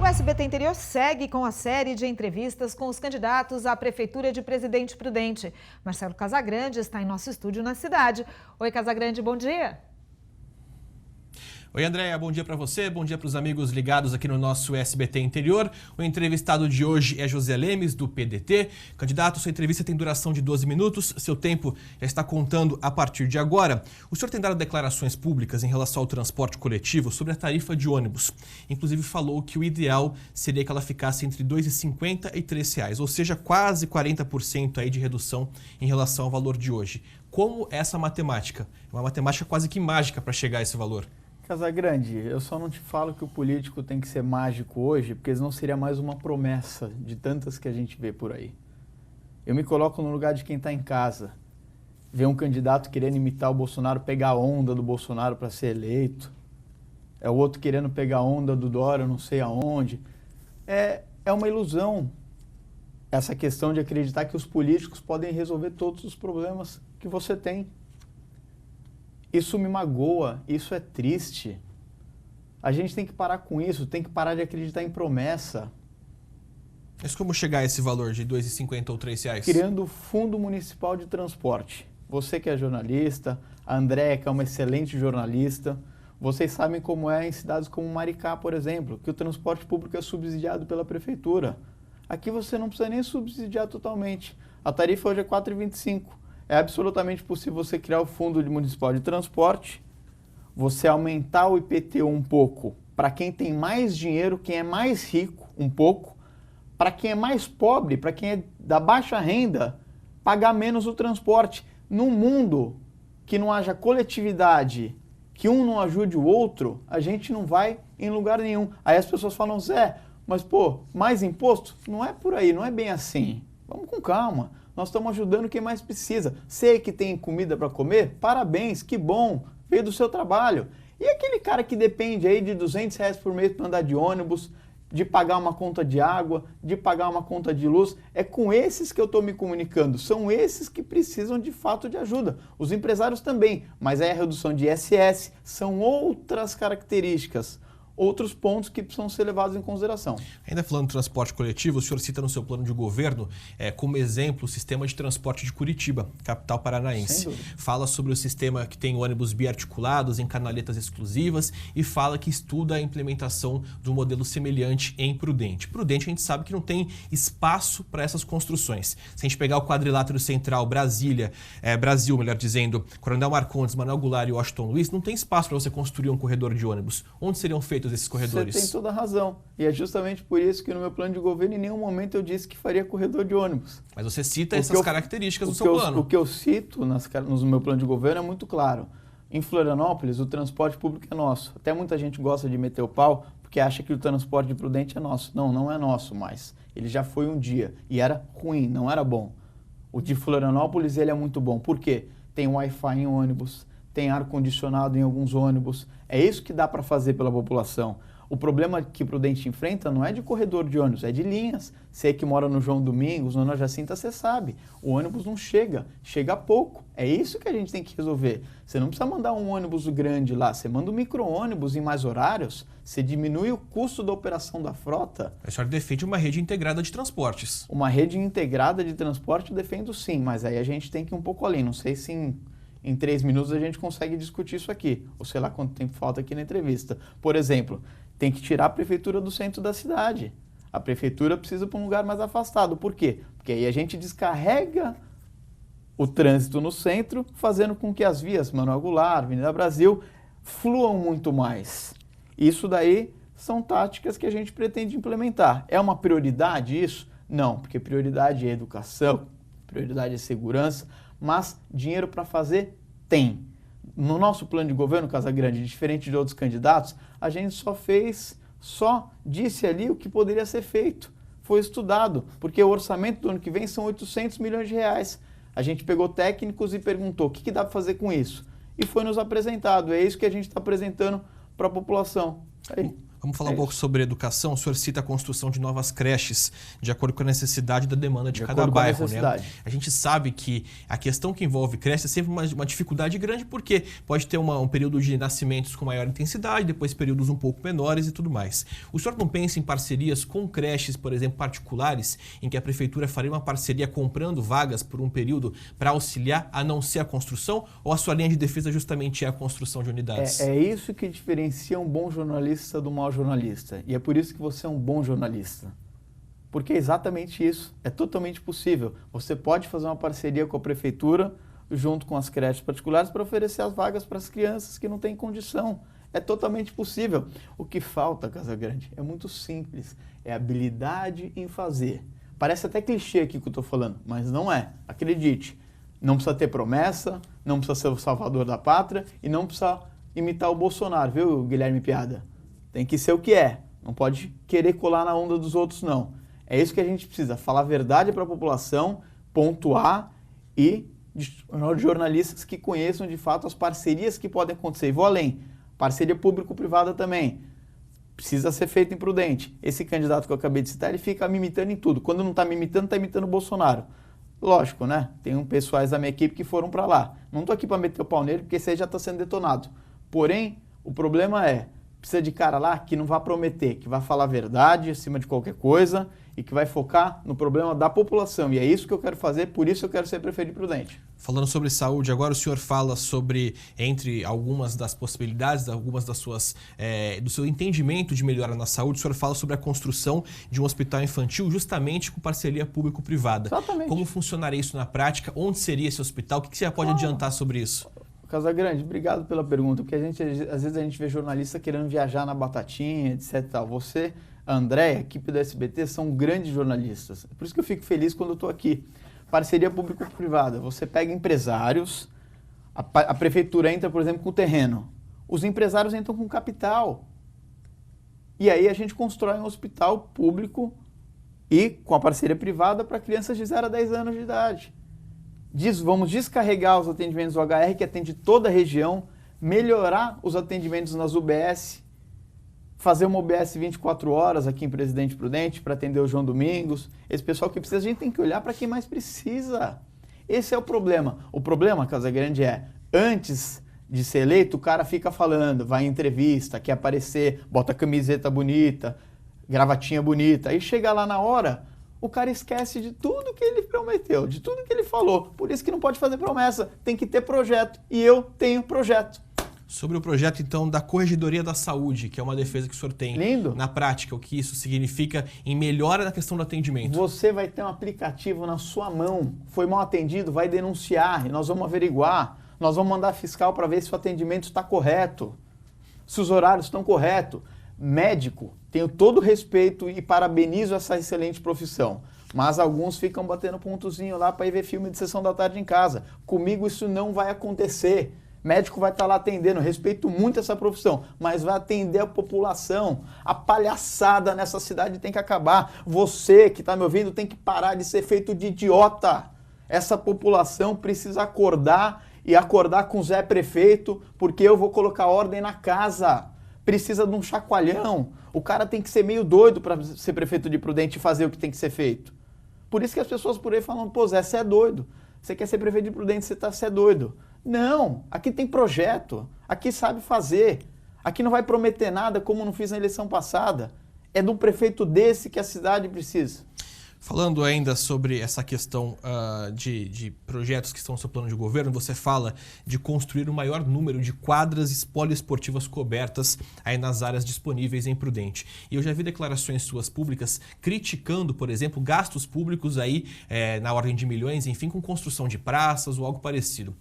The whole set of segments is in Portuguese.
O SBT Interior segue com a série de entrevistas com os candidatos à Prefeitura de Presidente Prudente. Marcelo Casagrande está em nosso estúdio na cidade. Oi, Casagrande, bom dia. Oi, Andréia, bom dia para você, bom dia para os amigos ligados aqui no nosso SBT Interior. O entrevistado de hoje é José Lemes, do PDT. Candidato, sua entrevista tem duração de 12 minutos, seu tempo já está contando a partir de agora. O senhor tem dado declarações públicas em relação ao transporte coletivo sobre a tarifa de ônibus. Inclusive falou que o ideal seria que ela ficasse entre R$ 2,50 e R$ 3,00, ou seja, quase 40% aí de redução em relação ao valor de hoje. Como essa matemática? É uma matemática quase que mágica para chegar a esse valor. Casagrande, eu só não te falo que o político tem que ser mágico hoje, porque senão seria mais uma promessa de tantas que a gente vê por aí. Eu me coloco no lugar de quem está em casa, vê um candidato querendo imitar o Bolsonaro, pegar a onda do Bolsonaro para ser eleito, é o outro querendo pegar a onda do Dória, não sei aonde. É uma ilusão essa questão de acreditar que os políticos podem resolver todos os problemas que você tem. Isso me magoa, isso é triste. A gente tem que parar com isso, tem que parar de acreditar em promessa. Mas como chegar a esse valor de R$ 2,50 ou R$ 3,00? Criando o Fundo Municipal de Transporte. Você que é jornalista, a Andréia que é uma excelente jornalista, vocês sabem como é em cidades como Maricá, por exemplo, que o transporte público é subsidiado pela prefeitura. Aqui você não precisa nem subsidiar totalmente. A tarifa hoje é R$ 4,25. É absolutamente possível você criar o Fundo Municipal de Transporte, você aumentar o IPTU um pouco para quem tem mais dinheiro, quem é mais rico um pouco, para quem é mais pobre, para quem é da baixa renda, pagar menos o transporte. Num mundo que não haja coletividade, que um não ajude o outro, a gente não vai em lugar nenhum. Aí as pessoas falam, Zé, mas pô, mais imposto? Não é por aí, não é bem assim. Vamos com calma. Nós estamos ajudando quem mais precisa. Sei que tem comida para comer? Parabéns, que bom, veio do seu trabalho. E aquele cara que depende aí de R$ 200 por mês para andar de ônibus, de pagar uma conta de água, de pagar uma conta de luz, é com esses que eu estou me comunicando. São esses que precisam de fato de ajuda. Os empresários também, mas aí a redução de ISS são outras características. Outros pontos que precisam ser levados em consideração. Ainda falando de transporte coletivo, o senhor cita no seu plano de governo como exemplo o sistema de transporte de Curitiba, capital paranaense. Fala sobre o sistema que tem ônibus biarticulados em canaletas exclusivas e fala que estuda a implementação de um modelo semelhante em Prudente. Prudente a gente sabe que não tem espaço para essas construções. Se a gente pegar o quadrilátero central Brasil, melhor dizendo, Coronel Marcondes, Manuel Goulart e Washington Luiz, não tem espaço para você construir um corredor de ônibus. Onde seriam feitos esses corredores? Você tem toda a razão. E é justamente por isso que no meu plano de governo em nenhum momento eu disse que faria corredor de ônibus. Mas você cita essas características no seu plano. O que eu cito no meu plano de governo é muito claro. Em Florianópolis, o transporte público é nosso. Até muita gente gosta de meter o pau porque acha que o transporte de Prudente é nosso. Não, não é nosso mais. Ele já foi um dia e era ruim, não era bom. O de Florianópolis ele é muito bom. Por quê? Tem Wi-Fi em ônibus, tem ar-condicionado em alguns ônibus. É isso que dá para fazer pela população. O problema que Prudente enfrenta não é de corredor de ônibus, é de linhas. Você que mora no João Domingos, no Ana Jacinta, você sabe. O ônibus não chega, chega pouco. É isso que a gente tem que resolver. Você não precisa mandar um ônibus grande lá, você manda um micro-ônibus em mais horários, você diminui o custo da operação da frota. A senhora defende uma rede integrada de transportes. Uma rede integrada de transporte eu defendo sim, mas aí a gente tem que ir um pouco além. Não sei se em 3 minutos a gente consegue discutir isso aqui, ou sei lá quanto tempo falta aqui na entrevista. Por exemplo, tem que tirar a prefeitura do centro da cidade. A prefeitura precisa ir para um lugar mais afastado. Por quê? Porque aí a gente descarrega o trânsito no centro, fazendo com que as vias Manuel Goulart, Avenida Brasil, fluam muito mais. Isso daí são táticas que a gente pretende implementar. É uma prioridade isso? Não, porque prioridade é educação, prioridade é segurança, mas dinheiro para fazer tem. No nosso plano de governo, Casagrande, diferente de outros candidatos, a gente só disse ali o que poderia ser feito. Foi estudado, porque o orçamento do ano que vem são 800 milhões de reais. A gente pegou técnicos e perguntou o que dá para fazer com isso. E foi nos apresentado. É isso que a gente está apresentando para a população. Aí. Vamos falar um pouco sobre educação. O senhor cita a construção de novas creches, de acordo com a necessidade da demanda de cada bairro, né? A gente sabe que a questão que envolve creche é sempre uma dificuldade grande, porque pode ter um período de nascimentos com maior intensidade, depois períodos um pouco menores e tudo mais. O senhor não pensa em parcerias com creches, por exemplo, particulares, em que a prefeitura faria uma parceria comprando vagas por um período para auxiliar a não ser a construção? Ou a sua linha de defesa justamente é a construção de unidades? É isso que diferencia um bom jornalista do mau jornalista. E é por isso que você é um bom jornalista. Porque é exatamente isso. É totalmente possível. Você pode fazer uma parceria com a prefeitura, junto com as creches particulares, para oferecer as vagas para as crianças que não têm condição. É totalmente possível. O que falta, Casagrande, é muito simples. É habilidade em fazer. Parece até clichê aqui que eu estou falando, mas não é. Acredite. Não precisa ter promessa, não precisa ser o salvador da pátria e não precisa imitar o Bolsonaro, viu, Guilherme Piada? Tem que ser o que é. Não pode querer colar na onda dos outros, não. É isso que a gente precisa. Falar a verdade para a população, pontuar e de jornalistas que conheçam de fato as parcerias que podem acontecer. E vou além. Parceria público-privada também. Precisa ser feito imprudente. Esse candidato que eu acabei de citar, ele fica me imitando em tudo. Quando não está me imitando, está imitando o Bolsonaro. Lógico, né? Tem pessoais da minha equipe que foram para lá. Não estou aqui para meter o pau nele, porque esse aí já está sendo detonado. Porém, o problema precisa de cara lá que não vai prometer, que vai falar a verdade acima de qualquer coisa e que vai focar no problema da população. E é isso que eu quero fazer, por isso eu quero ser prefeito de Prudente. Falando sobre saúde, agora o senhor fala sobre, entre algumas das possibilidades, algumas das suas, do seu entendimento de melhora na saúde, o senhor fala sobre a construção de um hospital infantil justamente com parceria público-privada. Exatamente. Como funcionaria isso na prática? Onde seria esse hospital? O que você já pode adiantar sobre isso? Casagrande, obrigado pela pergunta, porque às vezes a gente vê jornalista querendo viajar na batatinha, etc. Você, a Andréia, a equipe da SBT são grandes jornalistas. Por isso que eu fico feliz quando eu estou aqui. Parceria público-privada. Você pega empresários, a prefeitura entra, por exemplo, com o terreno. Os empresários entram com capital. E aí a gente constrói um hospital público e com a parceria privada para crianças de 0 a 10 anos de idade. Vamos descarregar os atendimentos do HR, que atende toda a região, melhorar os atendimentos nas UBS, fazer uma UBS 24 horas aqui em Presidente Prudente para atender o João Domingos. Esse pessoal que precisa, a gente tem que olhar para quem mais precisa. Esse é o problema. O problema, Casagrande, antes de ser eleito, o cara fica falando, vai em entrevista, quer aparecer, bota camiseta bonita, gravatinha bonita, aí chega lá na hora, o cara esquece de tudo que ele prometeu, de tudo que ele falou. Por isso que não pode fazer promessa, tem que ter projeto. E eu tenho projeto. Sobre o projeto, então, da Corregedoria da Saúde, que é uma defesa que o senhor tem. Lindo. Na prática, o que isso significa em melhora na questão do atendimento? Você vai ter um aplicativo na sua mão, foi mal atendido, vai denunciar, e nós vamos averiguar, nós vamos mandar fiscal para ver se o atendimento está correto, se os horários estão corretos. Médico, tenho todo o respeito e parabenizo essa excelente profissão, mas alguns ficam batendo pontozinho lá para ir ver filme de sessão da tarde em casa. Comigo isso não vai acontecer. Médico vai estar lá atendendo, respeito muito essa profissão, mas vai atender a população. A palhaçada nessa cidade tem que acabar. Você que está me ouvindo tem que parar de ser feito de idiota. Essa população precisa acordar e acordar com o Zé Prefeito, porque eu vou colocar ordem na casa. Precisa de um chacoalhão. O cara tem que ser meio doido para ser prefeito de Prudente e fazer o que tem que ser feito. Por isso que as pessoas por aí falam, pô, Zé, você é doido. Você quer ser prefeito de Prudente, você é doido. Não, aqui tem projeto, aqui sabe fazer. Aqui não vai prometer nada como não fiz na eleição passada. É de um prefeito desse que a cidade precisa. Falando ainda sobre essa questão de projetos que estão no seu plano de governo, você fala de construir o maior número de quadras poliesportivas cobertas aí nas áreas disponíveis em Prudente. E eu já vi declarações suas públicas criticando, por exemplo, gastos públicos aí na ordem de milhões, enfim, com construção de praças ou algo parecido.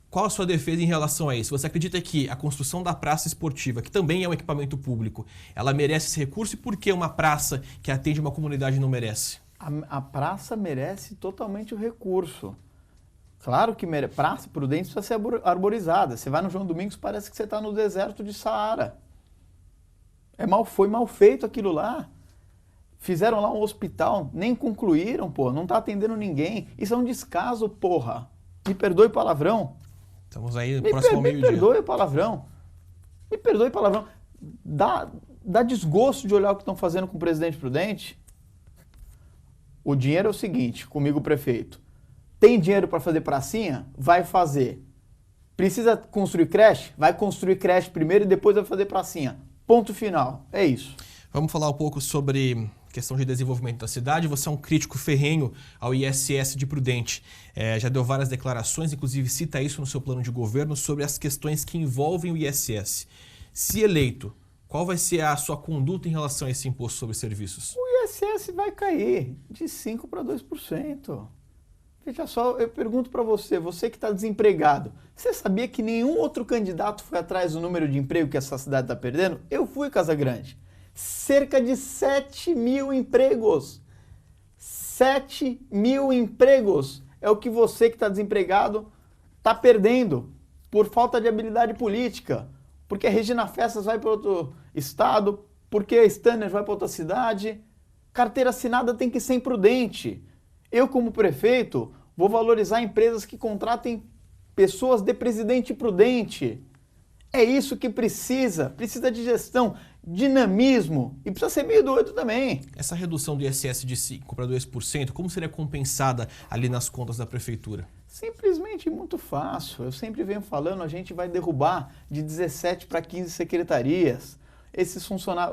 Qual a sua defesa em relação a isso? Você acredita que a construção da praça esportiva, que também é um equipamento público, ela merece esse recurso? E por que uma praça que atende uma comunidade não merece? A praça merece totalmente o recurso. Claro que merece. Praça Prudente precisa ser arborizada. Você vai no João Domingos, parece que você está no deserto de Saara. Foi mal feito aquilo lá. Fizeram lá um hospital, nem concluíram, pô. Não está atendendo ninguém. Isso é um descaso, porra. Me perdoe o palavrão. Estamos aí no próximo meio-dia. Me perdoe o palavrão. Me perdoe o palavrão. dá desgosto de olhar o que estão fazendo com o Presidente Prudente. O dinheiro é o seguinte, comigo, prefeito. Tem dinheiro para fazer pracinha? Vai fazer. Precisa construir creche? Vai construir creche primeiro e depois vai fazer pracinha. Ponto final. É isso. Vamos falar um pouco sobre questão de desenvolvimento da cidade. Você é um crítico ferrenho ao ISS de Prudente. Já deu várias declarações, inclusive cita isso no seu plano de governo, sobre as questões que envolvem o ISS. Se eleito, qual vai ser a sua conduta em relação a esse imposto sobre serviços? O ISS vai cair de 5% para 2%. Veja só, eu pergunto para você que está desempregado, você sabia que nenhum outro candidato foi atrás do número de emprego que essa cidade está perdendo? Eu fui, Casagrande. Cerca de 7 mil empregos. 7 mil empregos é o que você que está desempregado está perdendo por falta de habilidade política. Porque a Regina Festas vai para outro estado, porque a Stanner vai para outra cidade. Carteira assinada tem que ser imprudente. Eu, como prefeito, vou valorizar empresas que contratem pessoas de presidente prudente. É isso que precisa de gestão, dinamismo e precisa ser meio doido também. Essa redução do ISS de 5% para 2%, como seria compensada ali nas contas da prefeitura? Simplesmente muito fácil. Eu sempre venho falando, a gente vai derrubar de 17 para 15 secretarias.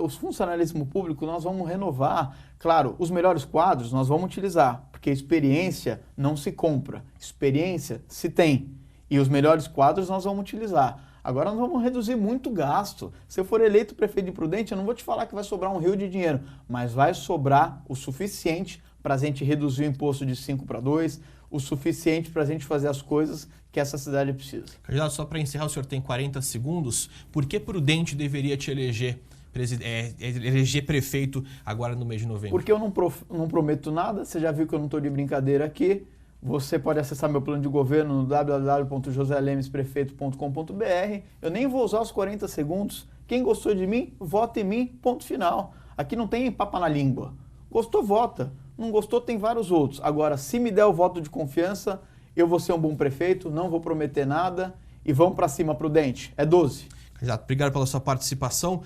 Os funcionalismo público nós vamos renovar. Claro, os melhores quadros nós vamos utilizar, porque experiência não se compra, experiência se tem. E os melhores quadros nós vamos utilizar. Agora nós vamos reduzir muito gasto. Se eu for eleito prefeito de Prudente, eu não vou te falar que vai sobrar um rio de dinheiro, mas vai sobrar o suficiente para a gente reduzir o imposto de 5 para 2, o suficiente para a gente fazer as coisas que essa cidade precisa. Candidato, só para encerrar, o senhor tem 40 segundos. Por que Prudente deveria te eleger prefeito agora no mês de novembro? Porque eu não prometo nada, você já viu que eu não estou de brincadeira aqui. Você pode acessar meu plano de governo no www.joselemesprefeito.com.br. Eu nem vou usar os 40 segundos. Quem gostou de mim, vota em mim, ponto final. Aqui não tem papa na língua. Gostou, vota. Não gostou, tem vários outros. Agora, se me der o voto de confiança, eu vou ser um bom prefeito, não vou prometer nada e vamos para cima, Prudente. É 12. Candidato, obrigado pela sua participação.